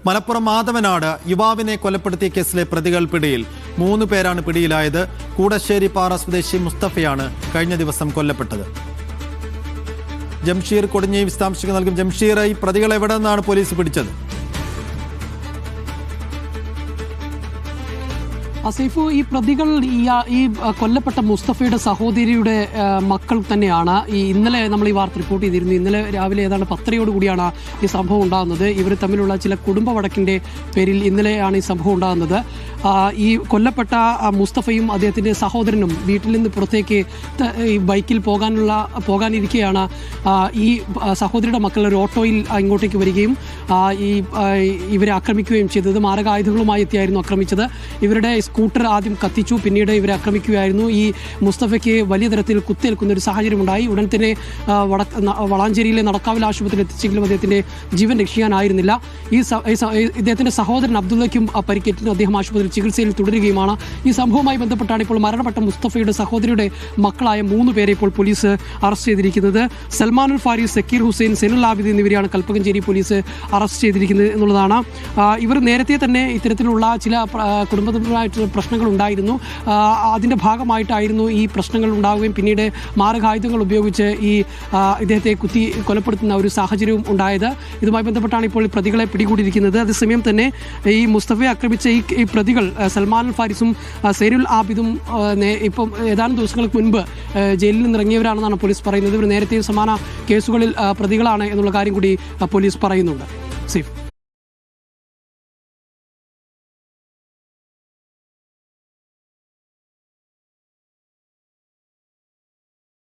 മലപ്പുറം മാധവനാട് യുവാവിനെ കൊലപ്പെടുത്തിയ കേസിലെ പ്രതികൾ പിടിയിൽ 3 പേരാണ് പിടിയിലായത്. കൂടശ്ശേരിപ്പാറ സ്വദേശി മുസ്തഫയാണ് കഴിഞ്ഞ ദിവസം കൊല്ലപ്പെട്ടത്. ജംഷീർ കൊടിഞ്ഞി വിശദാംശങ്ങൾ നൽകും. ജംഷീർ, ഈ പ്രതികൾ എവിടെ നിന്നാണ് പോലീസ് പിടിച്ചത്? അസീഫു, ഈ പ്രതികൾ ഈ കൊല്ലപ്പെട്ട മുസ്തഫയുടെ സഹോദരിയുടെ മക്കൾ തന്നെയാണ്. ഇന്നലെ നമ്മൾ ഈ വാർത്ത റിപ്പോർട്ട് ചെയ്തിരുന്നു. ഇന്നലെ രാവിലെ ഏതാണ്ട് 10:00 കൂടിയാണ് ഈ സംഭവം ഉണ്ടാകുന്നത്. ഇവർ തമ്മിലുള്ള ചില കുടുംബ വഴക്കിൻ്റെ പേരിൽ ഇന്നലെയാണ് ഈ സംഭവം ഉണ്ടാകുന്നത്. ഈ കൊല്ലപ്പെട്ട മുസ്തഫയും അദ്ദേഹത്തിൻ്റെ സഹോദരനും വീട്ടിൽ നിന്ന് പുറത്തേക്ക് ഈ ബൈക്കിൽ പോകാനിരിക്കെയാണ് ഈ സഹോദരിയുടെ മക്കൾ ഒരു ഓട്ടോയിൽ ഇങ്ങോട്ടേക്ക് വരികയും ഇവരെ ആക്രമിക്കുകയും ചെയ്തത്. മാരകായുധങ്ങളുമായി എത്തിയായിരുന്നു ആക്രമിച്ചത്. ഇവരുടെ സ്കൂട്ടർ ആദ്യം കത്തിച്ചു, പിന്നീട് ഇവരെ ആക്രമിക്കുകയായിരുന്നു. ഈ മുസ്തഫയ്ക്ക് വലിയ തരത്തിൽ കുത്തേൽക്കുന്ന ഒരു സാഹചര്യമുണ്ടായി. ഉടൻ തന്നെ വളാഞ്ചേരിയിലെ നടക്കാവിൽ ആശുപത്രിയിൽ എത്തിച്ചെങ്കിലും അദ്ദേഹത്തിൻ്റെ ജീവൻ രക്ഷിക്കാനായിരുന്നില്ല. ഇദ്ദേഹത്തിൻ്റെ സഹോദരൻ അബ്ദുള്ളയ്ക്കും പരിക്കേറ്റിന് അദ്ദേഹം ആശുപത്രിയിൽ ചികിത്സയിൽ തുടരുകയുമാണ്. ഈ സംഭവവുമായി ബന്ധപ്പെട്ടാണ് ഇപ്പോൾ മരണപ്പെട്ട മുസ്തഫയുടെ സഹോദരിയുടെ മക്കളായ 3 പേരെ ഇപ്പോൾ പോലീസ് അറസ്റ്റ് ചെയ്തിരിക്കുന്നത്. സൽമാനുൽ ഫാരീസ്, സക്കീർ ഹുസൈൻ, സെനുൽ ആബിദ് എന്നിവരെയാണ് കൽപ്പകഞ്ചേരി പോലീസ് അറസ്റ്റ് ചെയ്തിരിക്കുന്നത് എന്നുള്ളതാണ്. ഇവർ നേരത്തെ തന്നെ ഇത്തരത്തിലുള്ള ചില കുടുംബപരമായിട്ടുള്ള പ്രശ്നങ്ങൾ ഉണ്ടായിരുന്നു. അതിൻ്റെ ഭാഗമായിട്ടായിരുന്നു ഈ പ്രശ്നങ്ങൾ ഉണ്ടാവുകയും പിന്നീട് മാരകായുധങ്ങൾ ഉപയോഗിച്ച് ഇദ്ദേഹത്തെ കുത്തി കൊലപ്പെടുത്തുന്ന ഒരു സാഹചര്യവും ഉണ്ടായത്. ഇതുമായി ബന്ധപ്പെട്ടാണ് ഇപ്പോൾ ഈ പ്രതികളെ പിടികൂടിയിരിക്കുന്നത്. അതേസമയം തന്നെ ഈ മുസ്തഫയെ ആക്രമിച്ച ഈ പ്രതികൾ സൽമാനുൽ ഫാരിസും സെനുൽ ആബിദും ഇപ്പം ഏതാനും ദിവസങ്ങൾക്ക് മുൻപ് ജയിലിൽ നിന്നിറങ്ങിയവരാണെന്നാണ് പോലീസ് പറയുന്നത്. ഇവർ നേരത്തെ സമാന കേസുകളിൽ പ്രതികളാണ് എന്നുള്ള കാര്യം കൂടി പോലീസ് പറയുന്നുണ്ട്. സീഫ്.